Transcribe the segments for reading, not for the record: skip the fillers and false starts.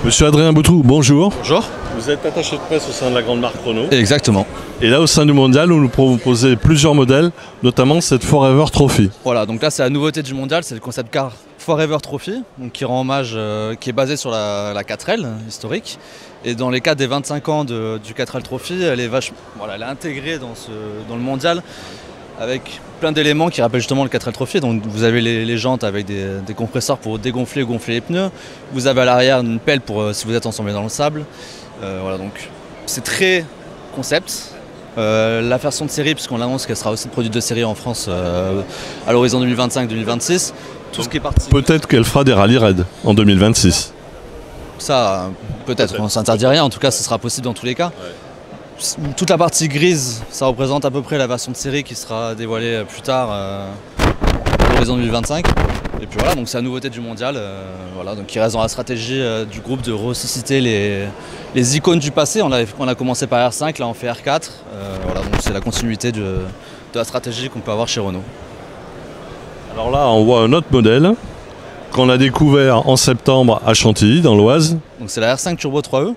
Monsieur Adrien Boutroux, bonjour. Bonjour. Vous êtes attaché de presse au sein de la grande marque Renault. Exactement. Et là, au sein du mondial, vous nous proposez plusieurs modèles, notamment cette Forever Trophy. Voilà, donc là c'est la nouveauté du mondial, c'est le concept car Forever Trophy, donc qui rend hommage, qui est basé sur la 4L historique. Et dans les cas des 25 ans du 4L Trophy, elle est elle est intégrée dans le mondial avec plein d'éléments qui rappellent justement le 4L Trophy. Donc vous avez les jantes avec des compresseurs pour dégonfler ou gonfler les pneus. Vous avez à l'arrière une pelle pour si vous êtes ensemble dans le sable. Voilà, donc c'est très concept. La version de série, puisqu'on annonce qu'elle sera aussi produite de série en France à l'horizon 2025-2026. Tout ce qui est parti. Peut-être qu'elle fera des rallye raids en 2026. Ça, peut-être, on ne s'interdit rien, en tout cas ce sera possible dans tous les cas. Ouais. Toute la partie grise, ça représente à peu près la version de série qui sera dévoilée plus tard à l'horizon 2025. Et puis voilà, donc c'est la nouveauté du mondial, voilà, donc qui reste dans la stratégie du groupe de ressusciter les icônes du passé. On a commencé par R5, là on fait R4. Voilà, donc c'est la continuité de la stratégie qu'on peut avoir chez Renault. Alors là, on voit un autre modèle qu'on a découvert en septembre à Chantilly, dans l'Oise. Donc c'est la R5 Turbo 3E,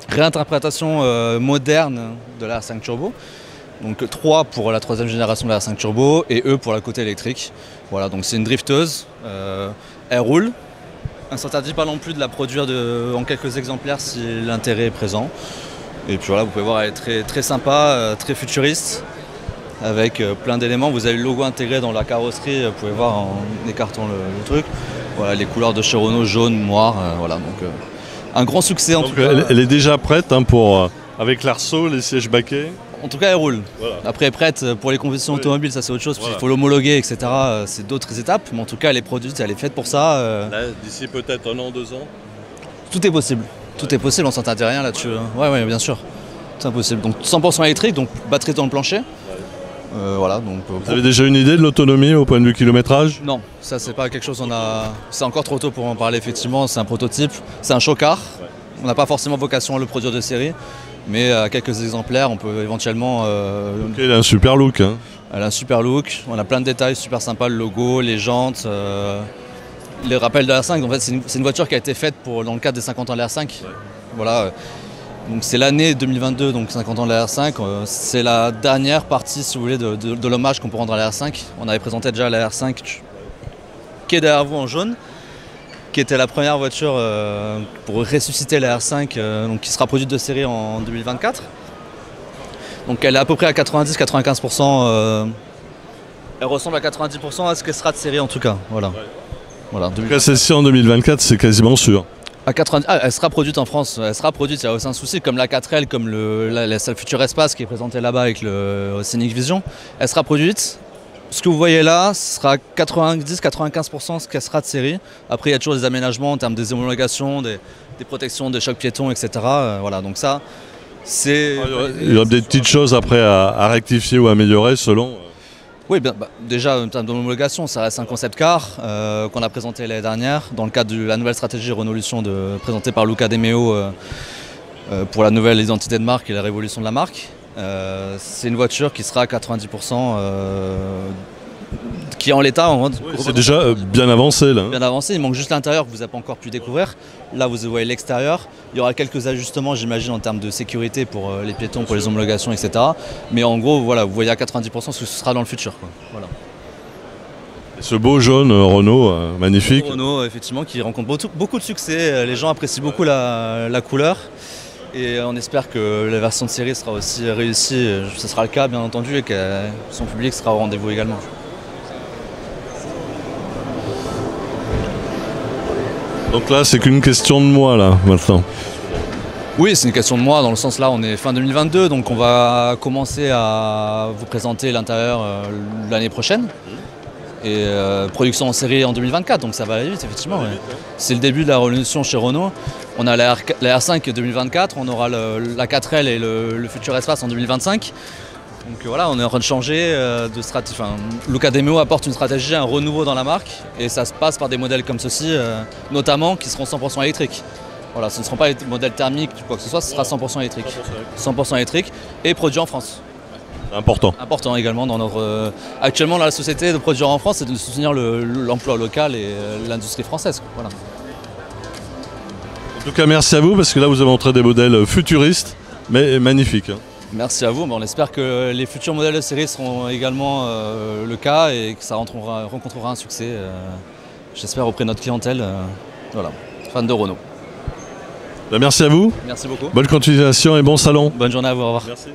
réinterprétation moderne de la R5 Turbo. Donc 3 pour la troisième génération de la R5 Turbo et E pour la côté électrique. Voilà, donc c'est une drifteuse, elle roule. On ne s'interdit pas non plus de la produire en quelques exemplaires si l'intérêt est présent. Et puis voilà, vous pouvez voir, elle est très, très sympa, très futuriste, avec plein d'éléments. Vous avez le logo intégré dans la carrosserie, vous pouvez voir en écartant le truc. Voilà, les couleurs de chez Renault, jaune, noir, voilà, donc un grand succès en tout cas. Elle est déjà prête hein, avec l'arceau, les sièges baquets. En tout cas, elle roule. Voilà. Après, elle est prête pour les compétitions automobiles, ça c'est autre chose, voilà. Il faut l'homologuer, etc. C'est d'autres étapes, mais en tout cas, elle est produite, elle est faite pour ça. D'ici peut-être 1 an, 2 ans. Tout est possible. Tout est possible, on s'interdit rien là-dessus. Ouais, bien sûr. C'est impossible. Donc 100% électrique, donc batterie dans le plancher. Voilà, donc, vous avez déjà une idée de l'autonomie au point de vue kilométrage? Non, ça c'est pas quelque chose c'est encore trop tôt pour en parler effectivement, c'est un prototype, c'est un show-car. Ouais. On n'a pas forcément vocation à le produire de série, mais à quelques exemplaires on peut éventuellement... Elle a un super look. Hein. Elle a un super look, on a plein de détails super sympas, le logo, les jantes, les rappels de la R5. En fait c'est une voiture qui a été faite dans le cadre des 50 ans de la R5. Ouais. Voilà. Donc c'est l'année 2022, donc 50 ans de la R5. C'est la dernière partie, si vous voulez, de l'hommage qu'on peut rendre à la R5. On avait présenté déjà la R5 qui est derrière vous en jaune, qui était la première voiture pour ressusciter la R5, donc qui sera produite de série en 2024. Donc elle est à peu près à 90-95%. Elle ressemble à 90% à ce qu'elle sera de série en tout cas. Voilà. Ouais. Voilà, en tout cas, celle-ci en 2024, c'est quasiment sûr. Elle sera produite en France, elle sera produite, il n'y a aucun souci, comme la 4L, comme la Future Espace qui est présentée là-bas avec le Scenic Vision. Elle sera produite. Ce que vous voyez là, ce sera 90-95% ce qu'elle sera de série. Après, il y a toujours des aménagements en termes des homologations, des protections, des chocs piétons, etc. Voilà, donc ça, c'est... Il y aura des petites choses après à rectifier ou améliorer selon... Oui, déjà en termes d'homologation, ça reste un concept car qu'on a présenté l'année dernière dans le cadre de la nouvelle stratégie Renaulution présentée par Luca De Meo pour la nouvelle identité de marque et la révolution de la marque. C'est une voiture qui sera à 90%, qui est en l'état. C'est déjà bien avancé là. Bien avancé, il manque juste l'intérieur que vous n'avez pas encore pu découvrir. Là vous voyez l'extérieur. Il y aura quelques ajustements j'imagine en termes de sécurité pour les piétons, pour les homologations, etc. Mais en gros voilà, vous voyez à 90% ce que ce sera dans le futur. Quoi. Voilà. Et ce beau jaune Renault, magnifique. Renault effectivement qui rencontre beaucoup de succès, les gens apprécient beaucoup la couleur. Et on espère que la version de série sera aussi réussie, ce sera le cas bien entendu, et que son public sera au rendez-vous également. Donc là, c'est qu'une question de mois, là, maintenant. Oui, c'est une question de mois, dans le sens là, on est fin 2022, donc on va commencer à vous présenter l'intérieur l'année prochaine. Et production en série en 2024, donc ça va aller vite, effectivement. Ouais. C'est le début de la révolution chez Renault. On a la R5 2024, on aura la 4L et le Future Espace en 2025. Donc voilà, on est en train de changer de stratégie. Enfin, Luca De Meo apporte une stratégie, un renouveau dans la marque, et ça se passe par des modèles comme ceci, notamment qui seront 100% électriques. Voilà, ce ne seront pas des modèles thermiques ou quoi que ce soit, ce sera 100% électrique. 100% électrique et produit en France. Important. Important également dans notre... actuellement, la société de produire en France, c'est de soutenir l'emploi local et l'industrie française. Voilà. En tout cas, merci à vous parce que là, vous avez montré des modèles futuristes, mais magnifiques. Merci à vous. On espère que les futurs modèles de série seront également le cas et que ça rencontrera un succès, j'espère, auprès de notre clientèle. Voilà, fan de Renault. Merci à vous. Merci beaucoup. Bonne continuation et bon salon. Bonne journée à vous. Au revoir. Merci.